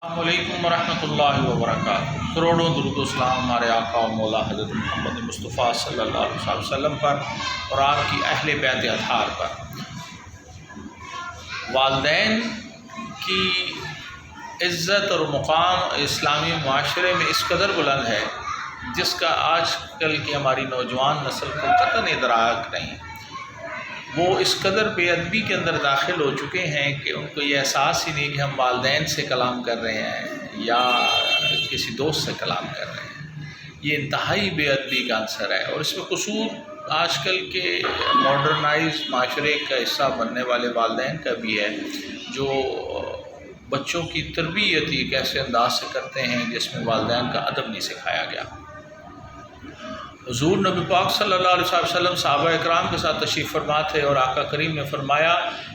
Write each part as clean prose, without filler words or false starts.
السلام علیکم ورحمۃ اللہ وبرکاتہ۔ کروڑوں درود و سلام ہمارے آقا و مولا حضرت محمد مصطفیٰ صلی اللہ علیہ وسلم پر اور آپ کی اہل بیت اطہار پر۔ والدین کی عزت اور مقام اسلامی معاشرے میں اس قدر بلند ہے جس کا آج کل کی ہماری نوجوان نسل کو قطعاً ادراک نہیں۔ وہ اس قدر بے ادبی کے اندر داخل ہو چکے ہیں کہ ان کو یہ احساس ہی نہیں کہ ہم والدین سے کلام کر رہے ہیں یا کسی دوست سے کلام کر رہے ہیں۔ یہ انتہائی بے ادبی کا عنصر ہے، اور اس میں قصور آج کل کے ماڈرنائز معاشرے کا حصہ بننے والے والدین کا بھی ہے، جو بچوں کی تربیت ایک ایسے انداز سے کرتے ہیں جس میں والدین کا ادب نہیں سکھایا گیا۔ حضور نبی پاک صلی اللہ علیہ وسلم صحابہ اکرام کے ساتھ تشریف فرما تھے، اور آقا کریم نے فرمایا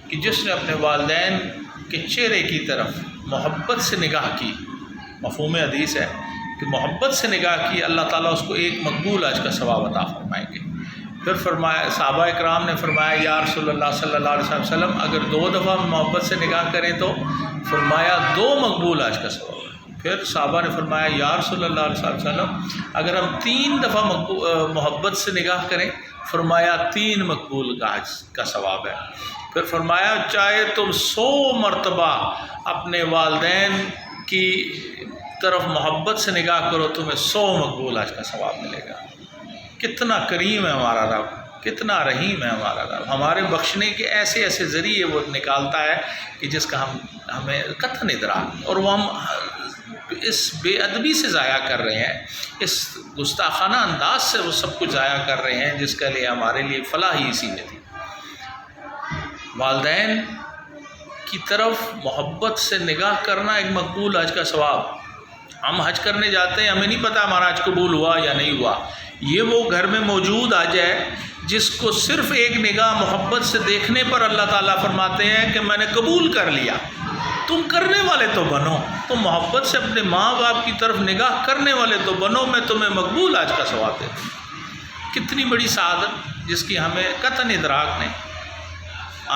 کہ جس نے اپنے والدین کے چہرے کی طرف محبت سے نگاہ کی، مفہوم حدیث ہے کہ محبت سے نگاہ کی، اللہ تعالیٰ اس کو ایک مقبول حج کا ثواب عطا فرمائیں گے۔ پھر فرمایا، صحابہ اکرام نے فرمایا یا رسول اللہ صلی اللہ علیہ وسلم اگر 2 دفعہ محبت سے نگاہ کریں تو؟ فرمایا 2 مقبول حج کا ثواب۔ پھر صحابہ نے فرمایا یا رسول اللہ علیہ وسلم اگر ہم 3 دفعہ محبت سے نگاہ کریں؟ فرمایا 3 مقبول حج کا ثواب ہے۔ پھر فرمایا چاہے تم 100 مرتبہ اپنے والدین کی طرف محبت سے نگاہ کرو، تمہیں 100 مقبول حج کا ثواب ملے گا۔ کتنا کریم ہے ہمارا رب، کتنا رحیم ہے ہمارا رب، ہمارے بخشنے کے ایسے ایسے ذریعے وہ نکالتا ہے کہ جس کا ہمیں قطعاً ادراک، اور وہ ہم اس بے ادبی سے ضائع کر رہے ہیں، اس گستاخانہ انداز سے وہ سب کچھ ضائع کر رہے ہیں جس کے لیے ہمارے لیے فلاح ہی اسی میں تھی۔ والدین کی طرف محبت سے نگاہ کرنا ایک مقبول حج کا ثواب۔ ہم حج کرنے جاتے ہیں، ہمیں نہیں پتہ ہمارا حج قبول ہوا یا نہیں ہوا۔ یہ وہ گھر میں موجود حج ہے جس کو صرف ایک نگاہ محبت سے دیکھنے پر اللہ تعالیٰ فرماتے ہیں کہ میں نے قبول کر لیا۔ تم کرنے والے تو بنو، تم محبت سے اپنے ماں باپ کی طرف نگاہ کرنے والے تو بنو، میں تمہیں مقبول حج کا ثواب دیتا ہوں۔ کتنی بڑی سعادت جس کی ہمیں قطعاً ادراک نہیں۔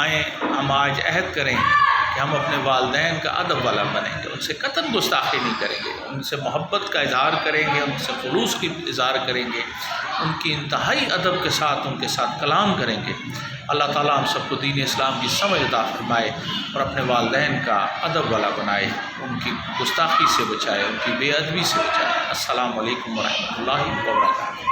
آئیں ہم آج عہد کریں کہ ہم اپنے والدین کا ادب والا بنیں گے، ان سے قطعاً گستاخی نہیں کریں گے، ان سے محبت کا اظہار کریں گے، ان سے خلوص کی اظہار کریں گے، ان کی انتہائی ادب کے ساتھ ان کے ساتھ کلام کریں گے۔ اللہ تعالیٰ ہم سب کو دین اسلام کی سمجھ عطا فرمائے اور اپنے والدین کا ادب والا بنائے، ان کی گستاخی سے بچائے، ان کی بے ادبی سے بچائے۔ السلام علیکم ورحمۃ اللہ وبرکاتہ۔